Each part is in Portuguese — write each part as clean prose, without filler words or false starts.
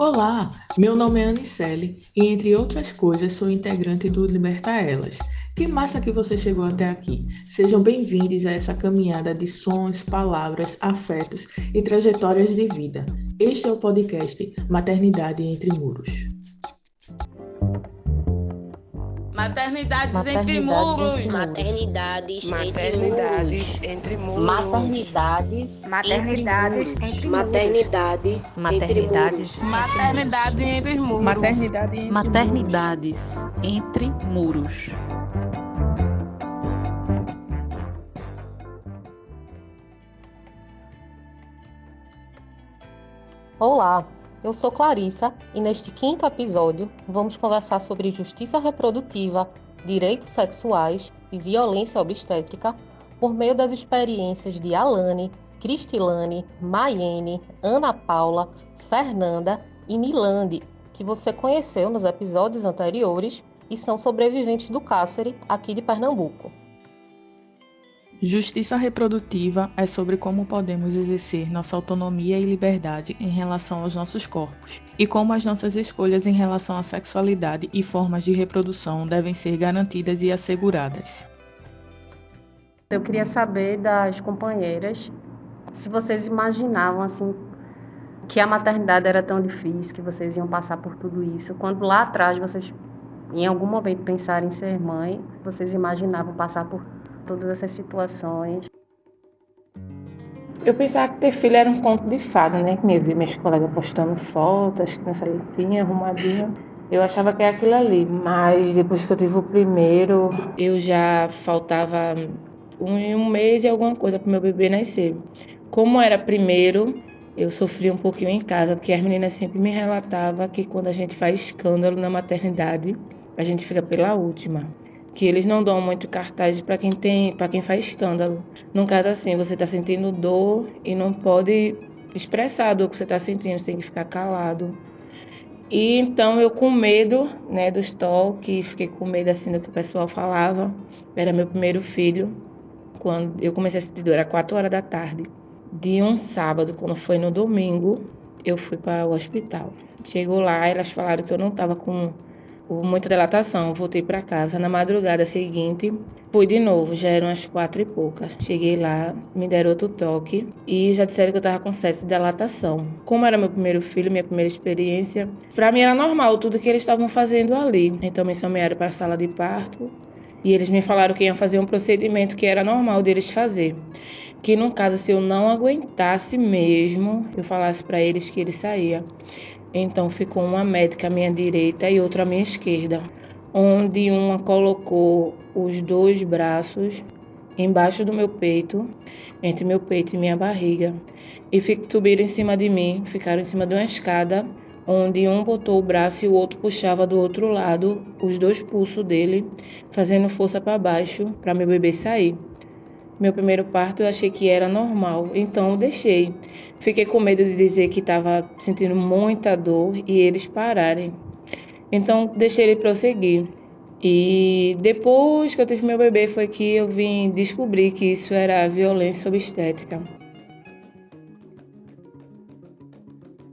Olá, meu nome é Anicele e, entre outras coisas, sou integrante do Liberta Elas. Que massa que você chegou até aqui. Sejam bem-vindos a essa caminhada de sons, palavras, afetos e trajetórias de vida. Este é o podcast Maternidade Entre Muros. Maternidades entre Maternidades muros. entre muros. Maternidades entre muros. Maternidades entre muros. Maternidade entre muros. Maternidades entre muros. Olá, eu sou Clarissa e neste 5º episódio vamos conversar sobre justiça reprodutiva, direitos sexuais e violência obstétrica por meio das experiências de Alane, Cristilane, Maiene, Ana Paula, Fernanda e Nilande, que você conheceu nos episódios anteriores e são sobreviventes do cárcere aqui de Pernambuco. Justiça reprodutiva é sobre como podemos exercer nossa autonomia e liberdade em relação aos nossos corpos e como as nossas escolhas em relação à sexualidade e formas de reprodução devem ser garantidas e asseguradas. Eu queria saber das companheiras se vocês imaginavam assim que a maternidade era tão difícil, que vocês iam passar por tudo isso. Quando lá atrás vocês, em algum momento, pensaram em ser mãe, vocês imaginavam passar por todas essas situações. Eu pensava que ter filho era um conto de fada, né? Que eu vi minhas colegas postando fotos, criança limpinha, arrumadinha. Eu achava que era aquilo ali. Mas depois que eu tive o primeiro, eu já faltava um mês e alguma coisa para o meu bebê nascer. Como era primeiro, eu sofri um pouquinho em casa, porque as meninas sempre me relatavam que quando a gente faz escândalo na maternidade, a gente fica pela última. Que eles não dão muito cartaz para quem faz escândalo. No caso assim, você está sentindo dor e não pode expressar a dor que você está sentindo, você tem que ficar calado. E então eu com medo, né, dos toques, fiquei com medo assim do que o pessoal falava. Era meu primeiro filho. Quando eu comecei a sentir dor, era 4 horas da tarde. De um sábado, quando foi no domingo, eu fui para o hospital. Chegou lá, elas falaram que eu não estava com muita dilatação, voltei para casa. Na madrugada seguinte, fui de novo, já eram as 4 e poucas. Cheguei lá, me deram outro toque e já disseram que eu estava com 7 de dilatação. Como era meu primeiro filho, minha primeira experiência, para mim era normal tudo que eles estavam fazendo ali. Então me encaminharam para a sala de parto e eles me falaram que iam fazer um procedimento que era normal deles fazer. Que no caso, se eu não aguentasse mesmo, eu falasse para eles que ele saía. Então ficou uma médica à minha direita e outra à minha esquerda, onde uma colocou os 2 braços embaixo do meu peito, entre meu peito e minha barriga, e subiram em cima de mim, ficaram em cima de uma escada, onde um botou o braço e o outro puxava do outro lado os 2 pulsos dele, fazendo força para baixo para meu bebê sair. Meu primeiro parto eu achei que era normal, então eu deixei. Fiquei com medo de dizer que estava sentindo muita dor e eles pararem. Então deixei ele prosseguir. E depois que eu tive meu bebê foi que eu vim descobrir que isso era violência obstétrica.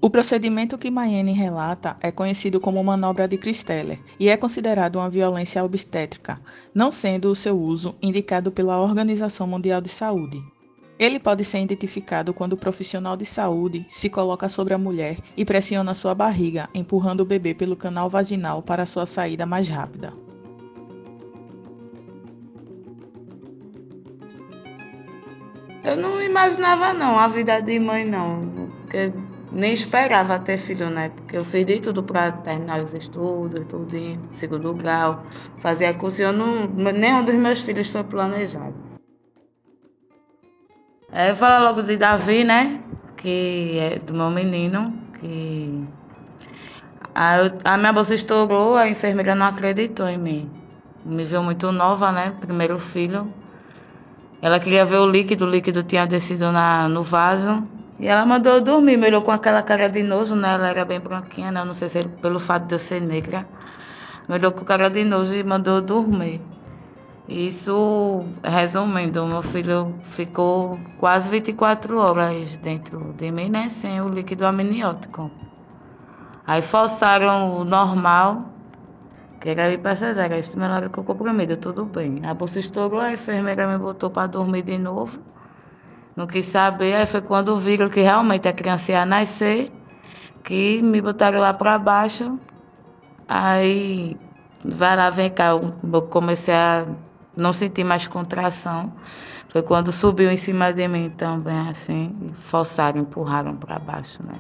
O procedimento que Maiene relata é conhecido como manobra de Christeller e é considerado uma violência obstétrica, não sendo o seu uso indicado pela Organização Mundial de Saúde. Ele pode ser identificado quando o profissional de saúde se coloca sobre a mulher e pressiona sua barriga, empurrando o bebê pelo canal vaginal para sua saída mais rápida. Eu não imaginava não a vida de mãe não, porque nem esperava ter filho, né? Porque eu fiz de tudo para terminar os estudos, tudo em 2º grau, fazia curso e nenhum dos meus filhos foi planejado. Eu falo logo de Davi, né? Que é do meu menino, que a minha bolsa estourou, a enfermeira não acreditou em mim. Me viu muito nova, né? Primeiro filho. Ela queria ver o líquido tinha descido no vaso. E ela mandou eu dormir, me olhou com aquela cara de nojo, né? Ela era bem branquinha, né? Eu não sei se pelo fato de eu ser negra. Me olhou com cara de nojo e mandou eu dormir. Isso, resumindo, meu filho ficou quase 24 horas dentro de mim, né? Sem o líquido amniótico. Aí forçaram o normal, que era ir para cesárea. Aí estimularam com o comprimido, tudo bem. A bolsa estourou, a enfermeira me botou para dormir de novo. Não quis saber, aí foi quando viram que realmente a criança ia nascer, que me botaram lá para baixo. Aí, vai lá, vem cá, eu comecei a não sentir mais contração. Foi quando subiu em cima de mim também, assim, e forçaram, empurraram para baixo, né?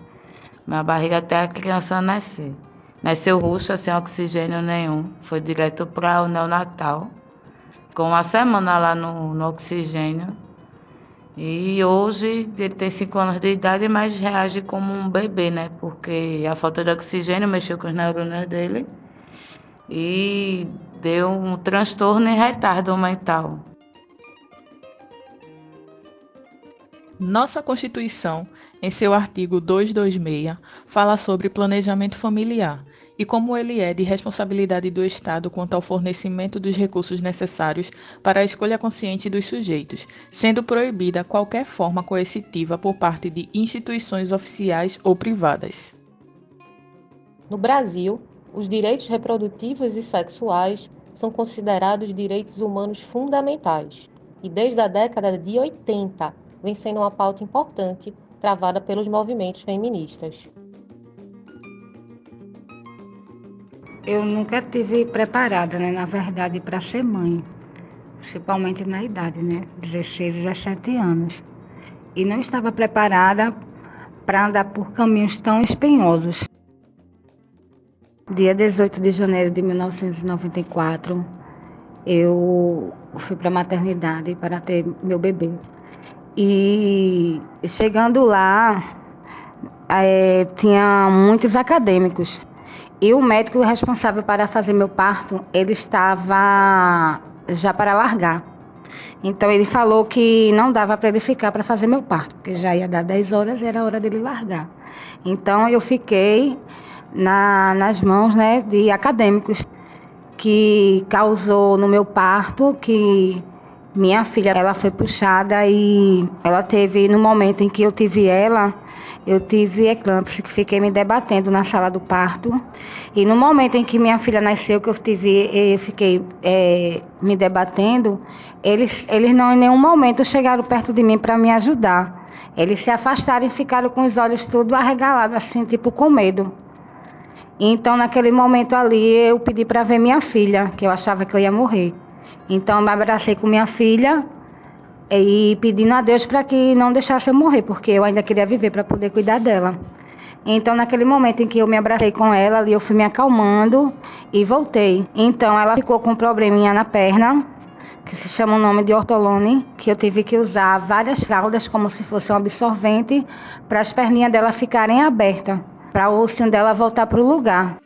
Minha barriga até a criança nascer. Nasceu roxa, sem oxigênio nenhum. Foi direto para o neonatal. Ficou uma semana lá no oxigênio. E hoje ele tem 5 anos de idade, mas reage como um bebê, né? Porque a falta de oxigênio mexeu com os neurônios dele e deu um transtorno e retardo mental. Nossa Constituição, em seu artigo 226, fala sobre planejamento familiar e como ele é de responsabilidade do Estado quanto ao fornecimento dos recursos necessários para a escolha consciente dos sujeitos, sendo proibida qualquer forma coercitiva por parte de instituições oficiais ou privadas. No Brasil, os direitos reprodutivos e sexuais são considerados direitos humanos fundamentais e desde a década de 80 vem sendo uma pauta importante travada pelos movimentos feministas. Eu nunca estive preparada, né, na verdade, para ser mãe, principalmente na idade, né, 16, 17 anos. E não estava preparada para andar por caminhos tão espinhosos. Dia 18 de janeiro de 1994, eu fui para a maternidade para ter meu bebê. E chegando lá, tinha muitos acadêmicos. E o médico responsável para fazer meu parto, ele estava já para largar. Então ele falou que não dava para ele ficar para fazer meu parto, porque já ia dar 10 horas e era hora dele largar. Então eu fiquei nas mãos, né, de acadêmicos, que causou no meu parto que minha filha, ela foi puxada e ela teve, no momento em que eu tive ela, eu tive eclâmpsia, que fiquei me debatendo na sala do parto. E no momento em que minha filha nasceu, que eu fiquei me debatendo, eles não em nenhum momento chegaram perto de mim para me ajudar. Eles se afastaram e ficaram com os olhos tudo arregalados, assim, tipo com medo. Então, naquele momento ali, eu pedi para ver minha filha, que eu achava que eu ia morrer. Então, eu me abracei com minha filha e pedindo a Deus para que não deixasse eu morrer, porque eu ainda queria viver para poder cuidar dela. Então, naquele momento em que eu me abracei com ela, ali eu fui me acalmando e voltei. Então, ela ficou com um probleminha na perna, que se chama o nome de ortolone, que eu tive que usar várias fraldas como se fosse um absorvente para as perninhas dela ficarem abertas, para o ossinho dela voltar para o lugar.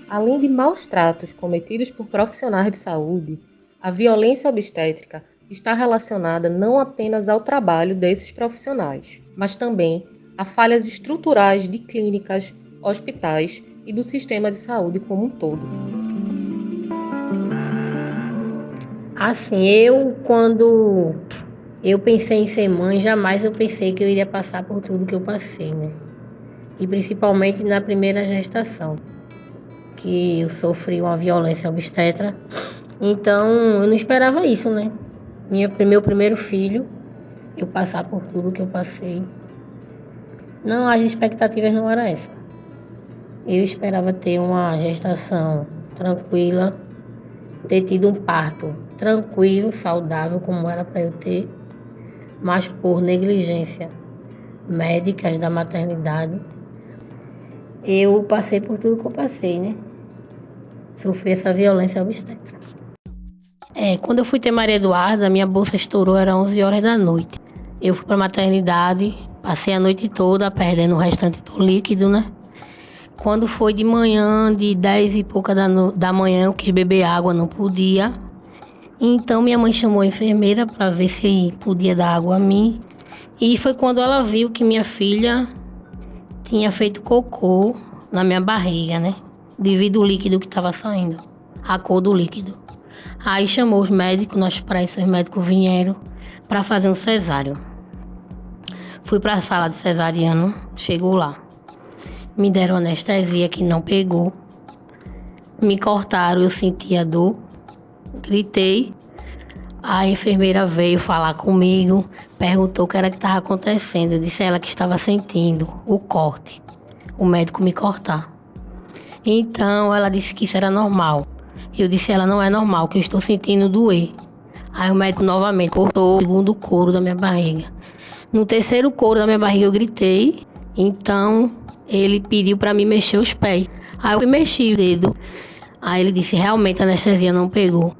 Além de maus tratos cometidos por profissionais de saúde, a violência obstétrica está relacionada não apenas ao trabalho desses profissionais, mas também a falhas estruturais de clínicas, hospitais e do sistema de saúde como um todo. Assim, quando eu pensei em ser mãe, jamais eu pensei que eu iria passar por tudo que eu passei, né? E principalmente na primeira gestação, que eu sofri uma violência obstétrica. Então, eu não esperava isso, né? Meu primeiro filho, eu passar por tudo que eu passei. Não, as expectativas não eram essas. Eu esperava ter uma gestação tranquila, ter tido um parto tranquilo, saudável, como era para eu ter, mas por negligência médicas da maternidade, eu passei por tudo que eu passei, né? Sofri essa violência obstétrica. Quando eu fui ter Maria Eduarda, minha bolsa estourou, era 11 horas da noite. Eu fui para a maternidade, passei a noite toda perdendo o restante do líquido, né? Quando foi de manhã, de 10 e pouca da manhã, eu quis beber água, não podia. Então minha mãe chamou a enfermeira para ver se podia dar água a mim. E foi quando ela viu que minha filha tinha feito cocô na minha barriga, né? Devido ao líquido que estava saindo, a cor do líquido. Aí chamou os médicos, nas pressas, os médicos vieram para fazer um cesáreo. Fui para a sala de cesariano, chegou lá. Me deram anestesia que não pegou. Me cortaram, eu senti a dor. Gritei. A enfermeira veio falar comigo, perguntou o que era que estava acontecendo. Eu disse a ela que estava sentindo o corte, o médico me cortar. Então ela disse que isso era normal. Eu disse a ela, não é normal, que eu estou sentindo doer. Aí o médico novamente cortou o segundo couro da minha barriga. No terceiro couro da minha barriga eu gritei, então ele pediu para mim mexer os pés. Aí eu mexi o dedo. Aí ele disse, realmente a anestesia não pegou.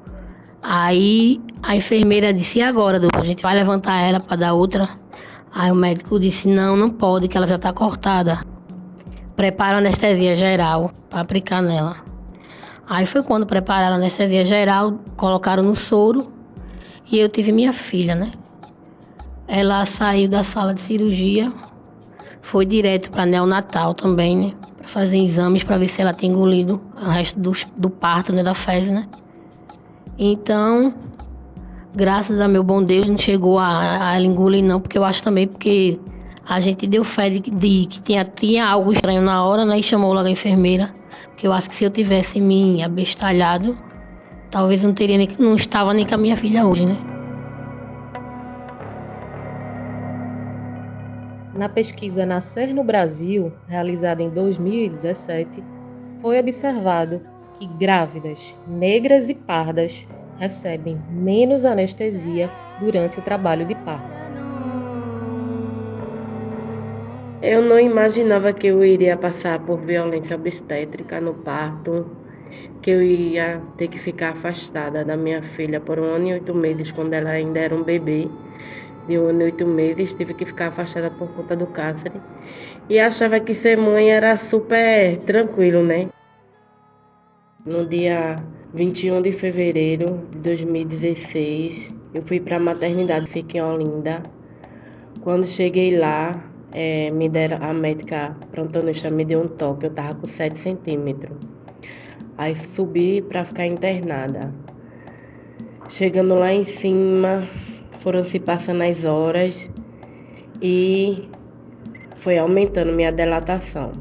Aí a enfermeira disse, e agora, doutor? A gente vai levantar ela para dar outra? Aí o médico disse, não pode, que ela já está cortada. Prepara a anestesia geral para aplicar nela. Aí foi quando prepararam a anestesia geral, colocaram no soro e eu tive minha filha, né? Ela saiu da sala de cirurgia, foi direto para neonatal também, né? Para fazer exames para ver se ela tinha engolido o resto do parto, né? Da fezes, né? Então, graças a meu bom Deus, não chegou a ela engolir não, porque eu acho também porque a gente deu fé de que tinha algo estranho na hora, né? E chamou logo a enfermeira, porque eu acho que se eu tivesse me abestalhado, talvez não estava nem com a minha filha hoje, né? Na pesquisa Nascer no Brasil, realizada em 2017, foi observado que grávidas, negras e pardas recebem menos anestesia durante o trabalho de parto. Eu não imaginava que eu iria passar por violência obstétrica no parto, que eu ia ter que ficar afastada da minha filha por 1 ano e 8 meses, quando ela ainda era um bebê. De 1 ano e 8 meses, tive que ficar afastada por conta do câncer. E achava que ser mãe era super tranquilo, né? No dia 21 de fevereiro de 2016, eu fui para a maternidade, fiquei em Olinda. Quando cheguei lá, a médica prontonista me deu um toque, eu estava com 7 centímetros. Aí subi para ficar internada. Chegando lá em cima, foram se passando as horas e foi aumentando minha dilatação.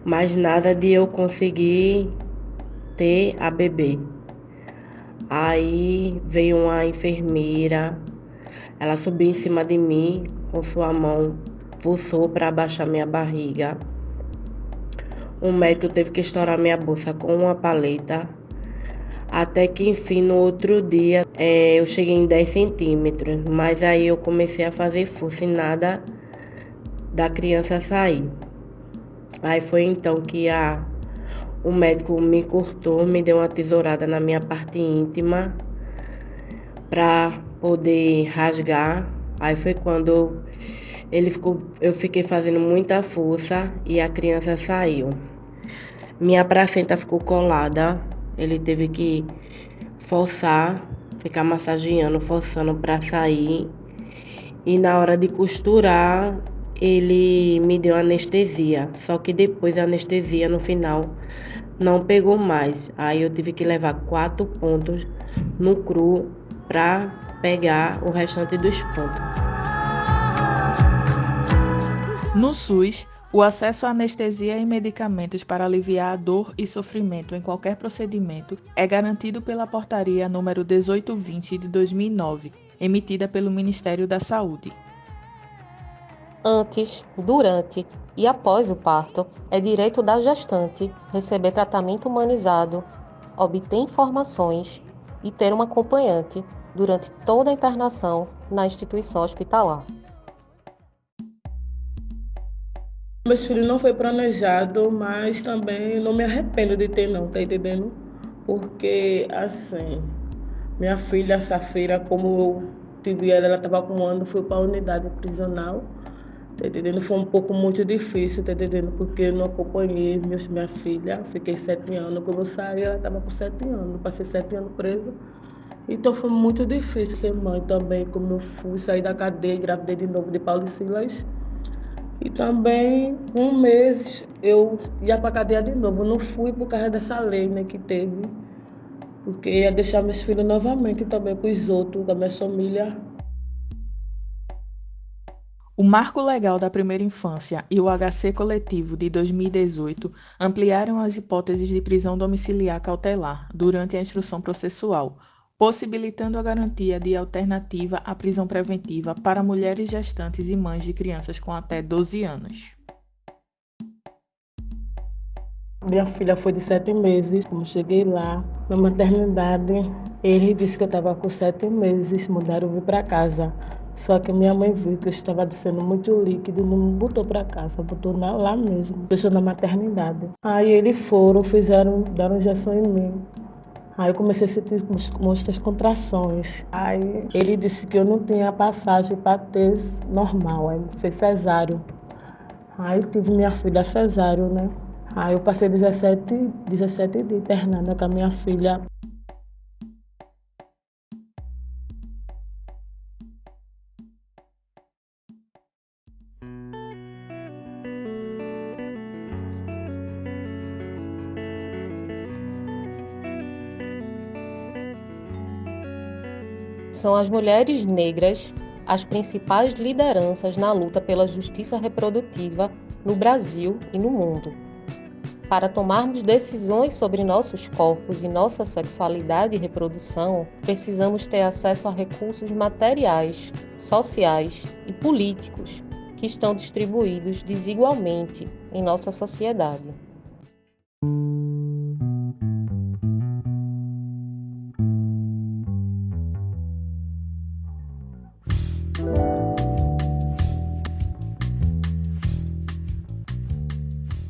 Mas nada de eu conseguir ter a bebê. Aí veio uma enfermeira, ela subiu em cima de mim com sua mão, forçou para abaixar minha barriga. O médico teve que estourar minha bolsa com uma paleta, até que enfim no outro dia eu cheguei em 10 centímetros, mas aí eu comecei a fazer força e nada da criança sair. Aí foi então que o médico me cortou, me deu uma tesourada na minha parte íntima para poder rasgar. Aí foi quando eu fiquei fazendo muita força e a criança saiu. Minha placenta ficou colada, ele teve que forçar, ficar massageando, forçando para sair. E na hora de costurar, ele me deu anestesia, só que depois a anestesia no final não pegou mais. Aí eu tive que levar 4 pontos no cru para pegar o restante dos pontos. No SUS, o acesso à anestesia e medicamentos para aliviar a dor e sofrimento em qualquer procedimento é garantido pela Portaria número 1820 de 2009, emitida pelo Ministério da Saúde. Antes, durante e após o parto, é direito da gestante receber tratamento humanizado, obter informações e ter uma acompanhante durante toda a internação na instituição hospitalar. Meus filhos não foi planejado, mas também não me arrependo de ter não, tá entendendo? Porque, assim, minha filha, Safira, como eu tive ela estava com 1 ano, fui para a unidade prisional, tá entendendo? Foi um pouco muito difícil, tá entendendo? Porque eu não acompanhei minha filha, fiquei 7 anos, quando eu saí ela estava com 7 anos, passei 7 anos presa. Então foi muito difícil ser mãe também, como eu fui sair da cadeia, engravidei de novo de Paulo Silas. E também, 1 mês, eu ia para a cadeia de novo. Eu não fui por causa dessa lei, né, que teve. Porque ia deixar meus filhos novamente também com os outros, da minha família. O Marco Legal da Primeira Infância e o HC Coletivo de 2018 ampliaram as hipóteses de prisão domiciliar cautelar durante a instrução processual, possibilitando a garantia de alternativa à prisão preventiva para mulheres gestantes e mães de crianças com até 12 anos. Minha filha foi de 7 meses. Como cheguei lá, na maternidade, ele disse que eu estava com 7 meses, mandaram eu vir para casa. Só que minha mãe viu que eu estava descendo muito líquido e não me botou para casa, botou lá mesmo, deixou na maternidade. Aí eles deram injeção em mim. Aí eu comecei a sentir muitas contrações. Aí ele disse que eu não tinha passagem para ter normal, aí fez cesáreo. Aí tive minha filha cesáreo, né? Aí eu passei 17 dias internada com a minha filha. São as mulheres negras as principais lideranças na luta pela justiça reprodutiva no Brasil e no mundo. Para tomarmos decisões sobre nossos corpos e nossa sexualidade e reprodução, precisamos ter acesso a recursos materiais, sociais e políticos que estão distribuídos desigualmente em nossa sociedade.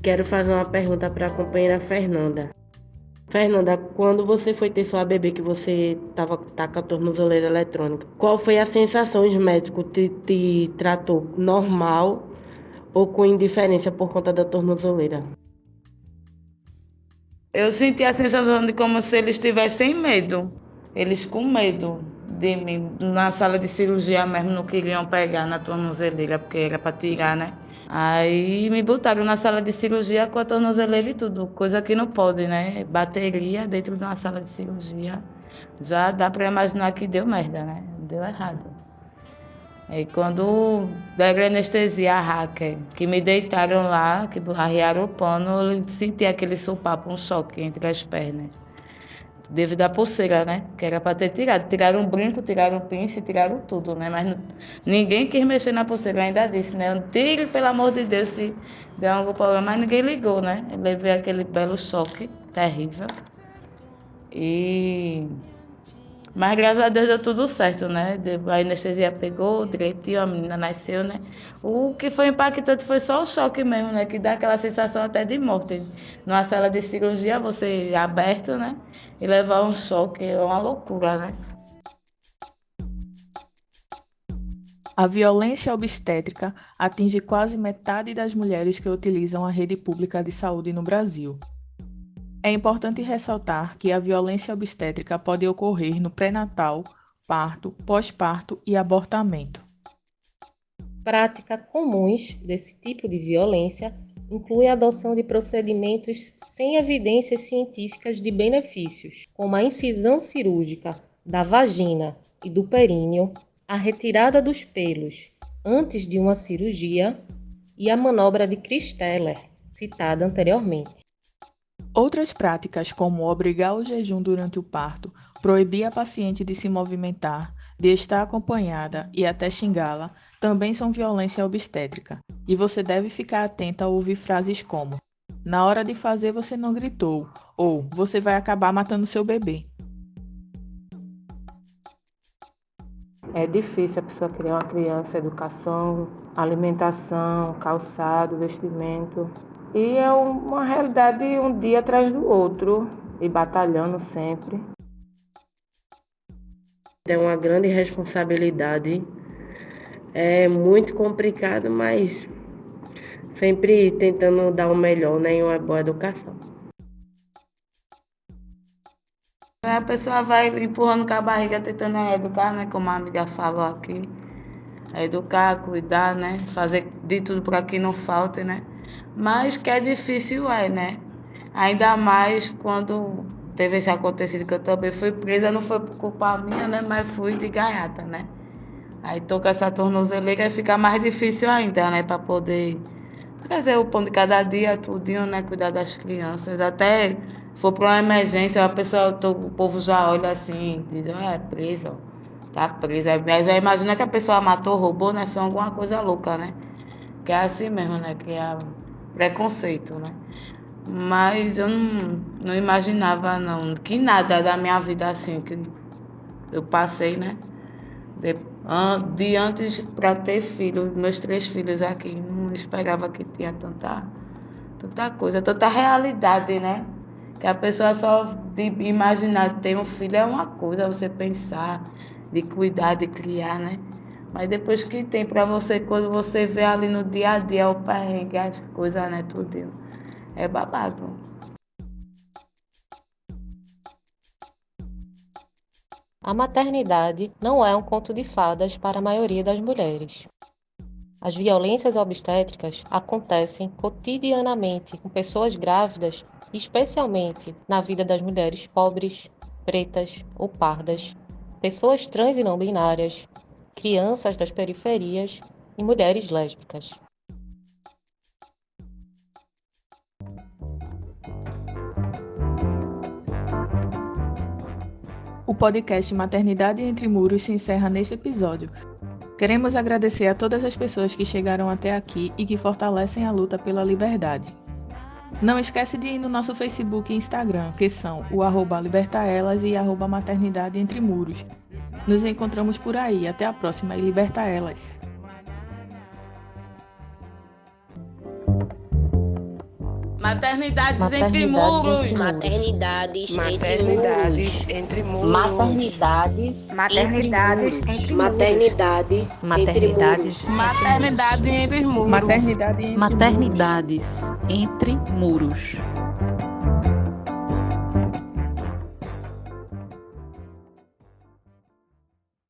Quero fazer uma pergunta para a companheira Fernanda. Fernanda, quando você foi ter sua bebê, que você tá com a tornozeleira eletrônica, qual foi a sensação? Os médicos te tratou normal ou com indiferença por conta da tornozeleira? Eu senti a sensação de como se eles tivessem medo. Eles com medo de mim. Na sala de cirurgia mesmo não queriam pegar na tornozeleira, porque era para tirar, né? Aí me botaram na sala de cirurgia com a tornozeleira e tudo, coisa que não pode, né? Bateria dentro de uma sala de cirurgia. Já dá para imaginar que deu merda, né? Deu errado. Aí quando deram anestesia hacker, que me deitaram lá, que arriaram o pano, eu senti aquele sopapo, um choque entre as pernas. Devido à pulseira, né? Que era para ter tirado. Tiraram o brinco, tiraram o pince, tiraram tudo, né? Mas ninguém quis mexer na pulseira, eu ainda disse, né? Tire, pelo amor de Deus, se der algum problema. Mas ninguém ligou, né? Eu levei aquele belo choque, terrível. Mas graças a Deus deu tudo certo, né? A anestesia pegou direitinho, a menina nasceu, né? O que foi impactante foi só o choque mesmo, né? Que dá aquela sensação até de morte. Numa sala de cirurgia, você aberto, né? E levar um choque é uma loucura, né? A violência obstétrica atinge quase metade das mulheres que utilizam a rede pública de saúde no Brasil. É importante ressaltar que a violência obstétrica pode ocorrer no pré-natal, parto, pós-parto e abortamento. Práticas comuns desse tipo de violência incluem a adoção de procedimentos sem evidências científicas de benefícios, como a incisão cirúrgica da vagina e do períneo, a retirada dos pelos antes de uma cirurgia e a manobra de Christeller, citada anteriormente. Outras práticas, como obrigar o jejum durante o parto, proibir a paciente de se movimentar, de estar acompanhada e até xingá-la, também são violência obstétrica. E você deve ficar atenta a ouvir frases como: "Na hora de fazer você não gritou", ou "Você vai acabar matando seu bebê". É difícil a pessoa criar uma criança, educação, alimentação, calçado, vestimento. E é uma realidade um dia atrás do outro, e batalhando sempre. É uma grande responsabilidade, é muito complicado, mas sempre tentando dar o melhor, né, em uma boa educação. A pessoa vai empurrando com a barriga, tentando educar, né? Como a amiga falou aqui. Educar, cuidar, né? Fazer de tudo para que não falte, né? Mas que é difícil, né? Ainda mais quando teve esse acontecido que eu também fui presa, não foi por culpa minha, né? Mas fui de gaiata, né? Aí tô com essa tornozeleira e fica mais difícil ainda, né? Para poder fazer o pão de cada dia, tudinho, né? Cuidar das crianças. Até for para uma emergência, o povo já olha assim, diz, é preso, ó, tá preso. Aí já imagina que a pessoa matou, roubou, né? Foi alguma coisa louca, né? Que é assim mesmo, né? Que é preconceito, né? Mas eu não imaginava, não, que nada da minha vida assim, que eu passei, né? De antes para ter filhos, meus 3 filhos aqui, não esperava que tinha tanta coisa, tanta realidade, né? Que a pessoa só de imaginar ter um filho é uma coisa, você pensar, de cuidar, de criar, né? Mas depois que tem para você, quando você vê ali no dia a dia, o perrengue, as coisas, né? Tudo. É babado. A maternidade não é um conto de fadas para a maioria das mulheres. As violências obstétricas acontecem cotidianamente com pessoas grávidas, especialmente na vida das mulheres pobres, pretas ou pardas, pessoas trans e não binárias, crianças das periferias e mulheres lésbicas. O podcast Maternidade Entre Muros se encerra neste episódio. Queremos agradecer a todas as pessoas que chegaram até aqui e que fortalecem a luta pela liberdade. Não esquece de ir no nosso Facebook e Instagram, que são o @libertaelas e @maternidade entre muros. Nos encontramos por aí. Até a próxima e liberta elas! Maternidades entre muros. Maternidades entre muros. Maternidades entre muros. Maternidades entre muros. Maternidades entre muros.